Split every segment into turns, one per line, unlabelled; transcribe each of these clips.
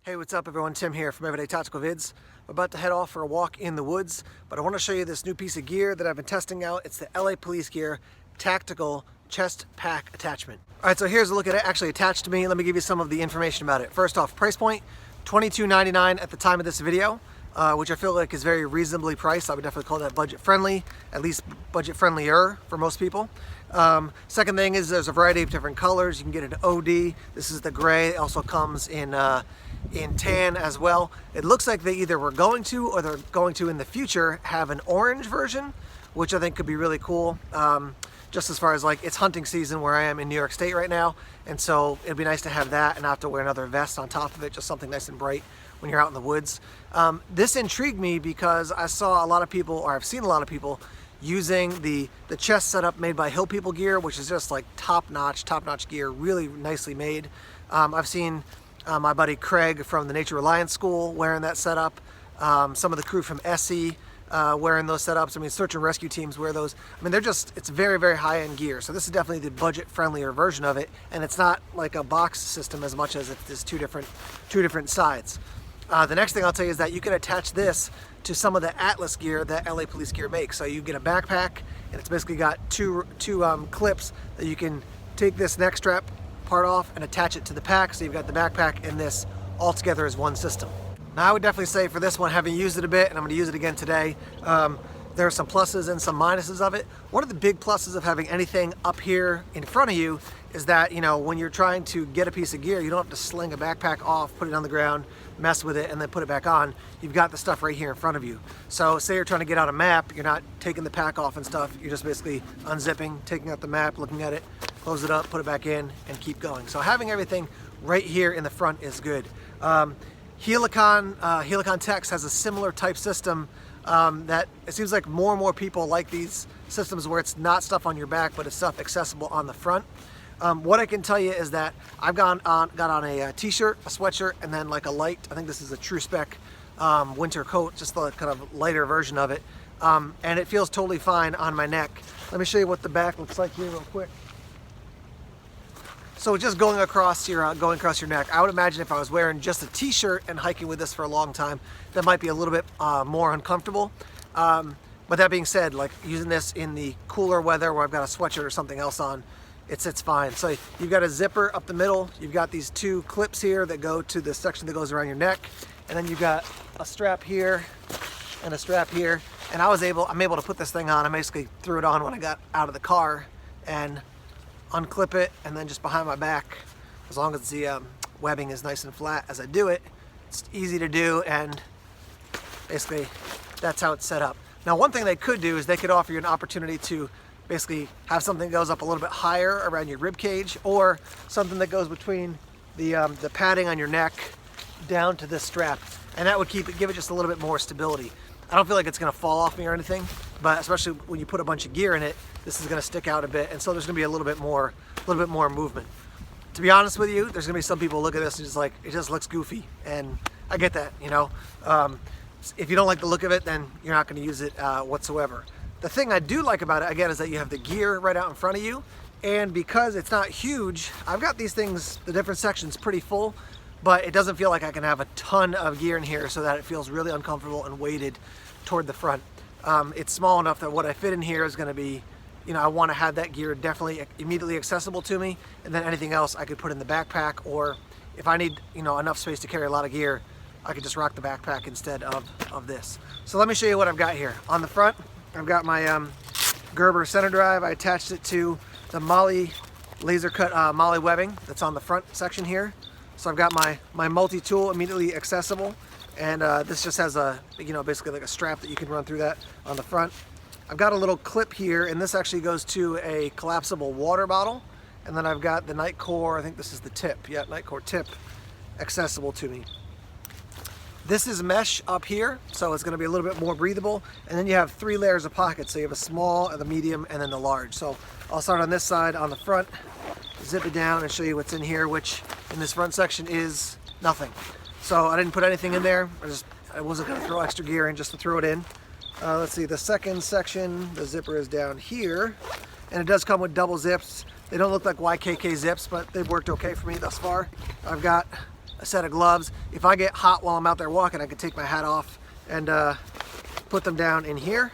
Hey, what's up everyone? Tim here from Everyday Tactical Vids. I'm about to head off for a walk in the woods, but I want to show you this new piece of gear that I've been testing out. It's the LA Police Gear Tactical Chest Pack Attachment. All right, so here's a look at it actually attached to me. Let me give you some of the information about it. First off, price point, $22.99 at the time of this video, which I feel like is very reasonably priced. I would definitely call that budget friendly, at least budget friendlier for most people. Second thing is there's a variety of different colors. You can get an OD. This is the gray. It also comes in tan as well. It looks like they either were going to or they're going to in the future have an orange version, which I think could be really cool. Just as far as like it's hunting season where I am in New York State right now, and so it'd be nice to have that and not have to wear another vest on top of it, just something nice and bright when you're out in the woods. This intrigued me because I saw a lot of people, or I've seen a lot of people using the chest setup made by Hill People Gear, which is just like top-notch gear, really nicely made. I've seen my buddy Craig from the Nature Reliance School wearing that setup. Some of the crew from SE wearing those setups. I mean, search and rescue teams wear those. I mean, it's very, very high-end gear. So this is definitely the budget-friendlier version of it, and it's not like a box system as much as it's two different sides. The next thing I'll tell you is that you can attach this to some of the Atlas gear that LA Police Gear makes. So you get a backpack, and it's basically got two clips that you can take this neck strap part off and attach it to the pack. So you've got the backpack and this all together as one system. Now I would definitely say for this one, having used it a bit, and I'm going to use it again today, there are some pluses and some minuses of it. One of the big pluses of having anything up here in front of you is that, you know, when you're trying to get a piece of gear, you don't have to sling a backpack off, put it on the ground, mess with it, and then put it back on. You've got the stuff right here in front of you. So say you're trying to get out a map, you're not taking the pack off and stuff, you're just basically unzipping, taking out the map, looking at it, close it up, put it back in, and keep going. So having everything right here in the front is good. Helicon Tex has a similar type system that it seems like more and more people like these systems where it's not stuff on your back, but it's stuff accessible on the front. What I can tell you is that I've got on a t-shirt, a sweatshirt, and then like a light, I think this is a True Spec winter coat, just the kind of lighter version of it. And it feels totally fine on my neck. Let me show you what the back looks like here real quick. So just going across your neck, I would imagine if I was wearing just a t-shirt and hiking with this for a long time, that might be a little bit more uncomfortable. But that being said, like using this in the cooler weather where I've got a sweatshirt or something else on, it sits fine. So you've got a zipper up the middle, you've got these two clips here that go to the section that goes around your neck, and then you've got a strap here and a strap here. And I'm able to put this thing on. I basically threw it on when I got out of the car and unclip it, and then just behind my back, as long as the webbing is nice and flat as I do it, it's easy to do, and basically that's how it's set up. Now one thing they could do is they could offer you an opportunity to basically have something that goes up a little bit higher around your rib cage, or something that goes between the padding on your neck down to this strap, and that would give it just a little bit more stability. I don't feel like it's going to fall off me or anything, but especially when you put a bunch of gear in it, this is going to stick out a bit, and so there's going to be a little bit more movement. To be honest with you, there's going to be some people who look at this and just like, it just looks goofy, and I get that, you know. If you don't like the look of it, then you're not going to use it whatsoever. The thing I do like about it, again, is that you have the gear right out in front of you, and because it's not huge, I've got these things, the different sections, pretty full, but it doesn't feel like I can have a ton of gear in here so that it feels really uncomfortable and weighted toward the front. It's small enough that what I fit in here is going to be, you know, I want to have that gear definitely immediately accessible to me, and then anything else I could put in the backpack, or if I need, you know, enough space to carry a lot of gear, I could just rock the backpack instead of this. So let me show you what I've got here. On the front, I've got my Gerber center drive. I attached it to the Molle laser cut Molle webbing that's on the front section here. So I've got my multi-tool immediately accessible, and this just has a, you know, basically like a strap that you can run through that on the front. I've got a little clip here, and this actually goes to a collapsible water bottle, and then I've got the Nightcore, I think this is the tip, yeah, Nightcore tip, accessible to me. This is mesh up here, so it's going to be a little bit more breathable, and then you have 3 layers of pockets, so you have a small, the medium, and then the large. So I'll start on this side, on the front, zip it down and show you what's in here, which in this front section is nothing. So I didn't put anything in there. I wasn't going to throw extra gear in just to throw it in. Let's see, the second section, the zipper is down here, and it does come with double zips. They don't look like YKK zips, but they've worked okay for me thus far. I've got a set of gloves. If I get hot while I'm out there walking, I can take my hat off and put them down in here.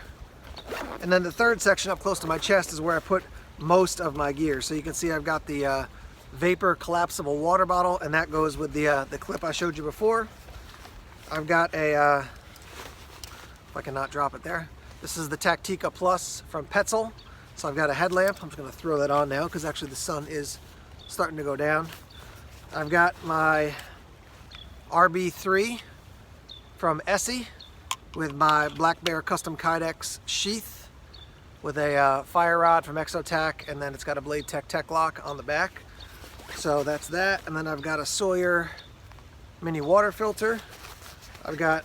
And then the third section up close to my chest is where I put most of my gear. So you can see I've got the Vapor collapsible water bottle, and that goes with the clip I showed you before. I've got a, if I can not drop it there, this is the Tactica Plus from Petzl. So I've got a headlamp. I'm just going to throw that on now because actually the sun is starting to go down. I've got my RB3 from Essie with my Black Bear Custom Kydex sheath with a fire rod from Exotac, and then it's got a Blade Tech lock on the back. So that's that. And then I've got a Sawyer mini water filter. I've got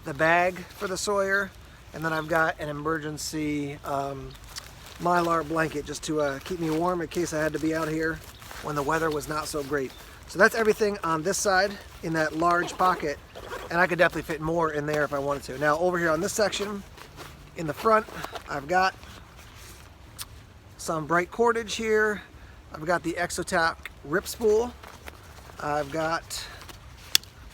the bag for the Sawyer, and then I've got an emergency Mylar blanket just to keep me warm in case I had to be out here when the weather was not so great. So that's everything on this side in that large pocket, and I could definitely fit more in there if I wanted to. Now over here on this section in the front, I've got some bright cordage here. I've got the Exotac rip spool. I've got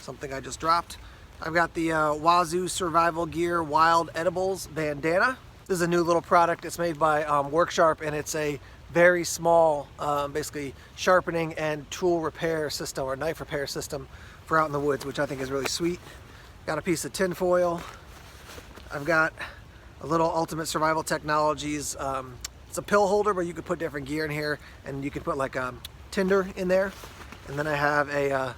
something I just dropped. I've got the Wazoo Survival Gear Wild Edibles bandana. This is a new little product. It's made by Worksharp, and it's a very small, basically sharpening and tool repair system or knife repair system for out in the woods, which I think is really sweet. Got a piece of tin foil. I've got a little Ultimate Survival Technologies. It's a pill holder, but you could put different gear in here, and you could put like tinder in there. And then I have a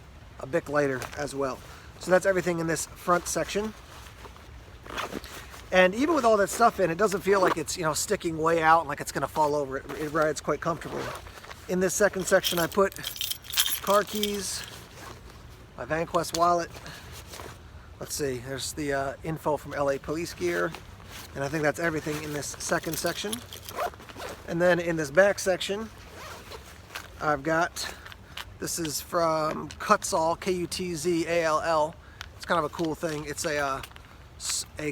Bic lighter as well. So that's everything in this front section. And even with all that stuff in, it doesn't feel like it's, sticking way out and like it's gonna fall over. It rides quite comfortably. In this second section, I put car keys, my VanQuest wallet. Let's see, there's the info from LA Police Gear. And I think that's everything in this second section. And then in this back section, I've got, this is from Kutzall, Kutzall. It's kind of a cool thing. It's a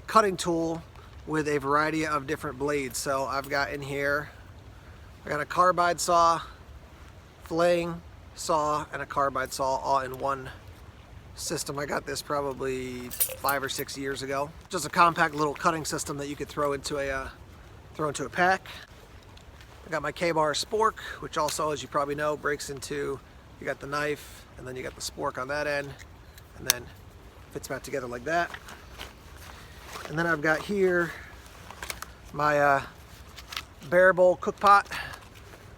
cutting tool with a variety of different blades. So I've got in here, I got a carbide saw, filleting saw, and a carbide saw all in one system. I got this probably 5 or 6 years ago. Just a compact little cutting system that you could throw into a pack. I got my K-bar spork, which also, as you probably know, breaks into, you got the knife, and then you got the spork on that end, and then fits back together like that. And then I've got here my Bear Bowl cook pot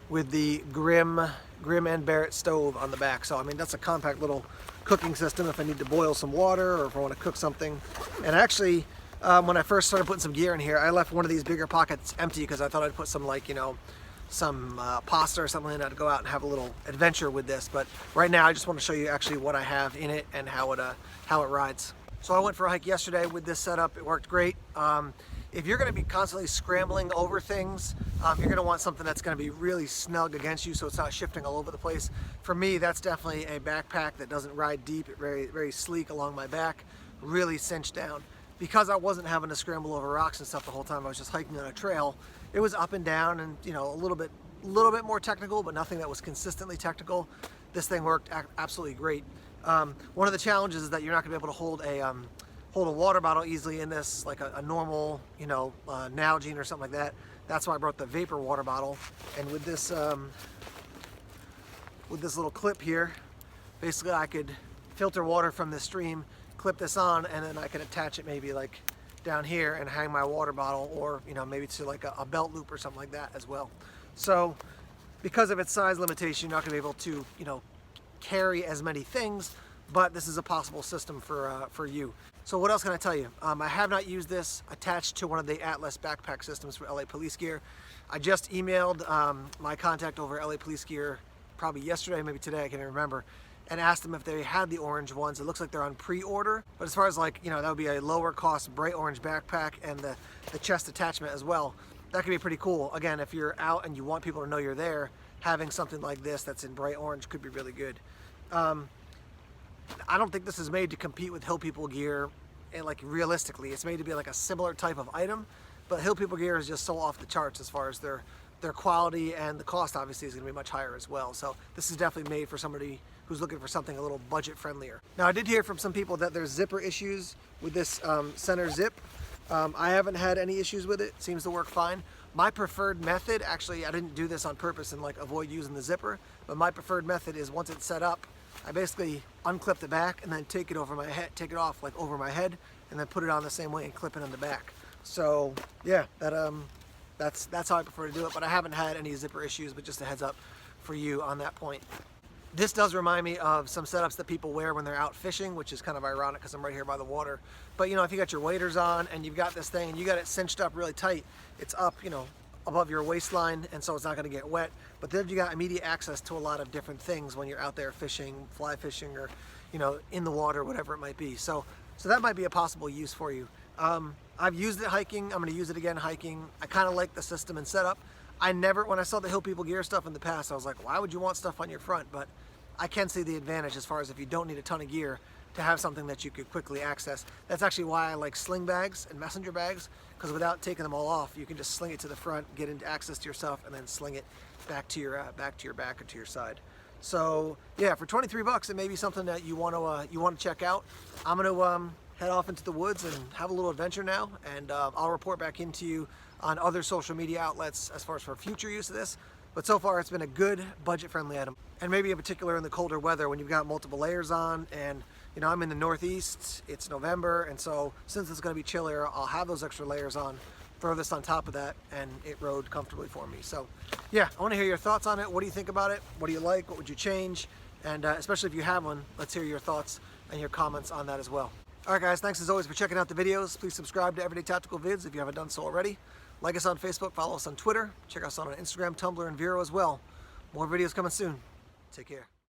with the Grimm and Barrett stove on the back. So I mean, that's a compact little cooking system if I need to boil some water or if I want to cook something. And actually, when I first started putting some gear in here, I left one of these bigger pockets empty because I thought I'd put some some pasta or something in it to go out and have a little adventure with this. But right now I just want to show you actually what I have in it and how it rides. So I went for a hike yesterday with this setup. It worked great. If you're going to be constantly scrambling over things, you're going to want something that's going to be really snug against you so it's not shifting all over the place. For me, that's definitely a backpack that doesn't ride deep. It's very, very sleek along my back, really cinched down. Because I wasn't having to scramble over rocks and stuff the whole time, I was just hiking on a trail. It was up and down and a little bit more technical, but nothing that was consistently technical. This thing worked absolutely great. One of the challenges is that you're not going to be able to hold a water bottle easily in this, like a normal, Nalgene or something like that. That's why I brought the Vapor water bottle. And with this little clip here, basically I could filter water from this stream, clip this on, and then I could attach it maybe like down here and hang my water bottle, or maybe to like a belt loop or something like that as well. So because of its size limitation, you're not going to be able to carry as many things, but this is a possible system for you. So what else can I tell you? I have not used this attached to one of the Atlas backpack systems for LA Police Gear. I just emailed my contact over LA Police Gear probably yesterday, maybe today, I can't even remember, and asked them if they had the orange ones. It looks like they're on pre-order, but as far as that would be a lower cost bright orange backpack and the chest attachment as well. That could be pretty cool. Again, if you're out and you want people to know you're there, having something like this that's in bright orange could be really good. I don't think this is made to compete with Hill People gear, and realistically, it's made to be like a similar type of item, but Hill People gear is just so off the charts as far as their their quality and the cost obviously is going to be much higher as well. So this is definitely made for somebody who's looking for something a little budget friendlier. Now I did hear from some people that there's zipper issues with this center zip. I haven't had any issues with it. Seems to work fine. My preferred method, actually I didn't do this on purpose and like avoid using the zipper, but my preferred method is once it's set up, I basically unclip the back and then take it over my head, take it off like over my head, and then put it on the same way and clip it on the back. So yeah, that's how I prefer to do it, but I haven't had any zipper issues, but just a heads up for you on that point. This does remind me of some setups that people wear when they're out fishing, which is kind of ironic because I'm right here by the water. But you know, if you got your waders on and you've got this thing and you got it cinched up really tight, it's up, you know, above your waistline, and so it's not going to get wet. But then you got immediate access to a lot of different things when you're out there fishing, fly fishing, or you know, in the water, whatever it might be. So that might be a possible use for you. I've used it hiking. I'm going to use it again hiking. I kind of like the system and setup. When I saw the Hill People Gear stuff in the past, I was like, why would you want stuff on your front? But I can see the advantage as far as if you don't need a ton of gear to have something that you could quickly access. That's actually why I like sling bags and messenger bags, because without taking them all off, you can just sling it to the front, get into access to your stuff, and then sling it back to your back or to your side. So yeah, for 23 bucks, it may be something that you want to check out. I'm gonna head off into the woods and have a little adventure now, and I'll report back into you on other social media outlets as far as for future use of this. But so far it's been a good budget-friendly item, and maybe in particular in the colder weather when you've got multiple layers on, and you know, I'm in the Northeast, it's November, and so since it's going to be chillier, I'll have those extra layers on, throw this on top of that, and it rode comfortably for me. So yeah, I want to hear your thoughts on it. What do you think about it? What do you like? What would you change? And especially if you have one, let's hear your thoughts and your comments on that as well. Alright guys, thanks as always for checking out the videos. Please subscribe to Everyday Tactical Vids if you haven't done so already. Like us on Facebook, follow us on Twitter, check us out on Instagram, Tumblr, and Vero as well. More videos coming soon. Take care.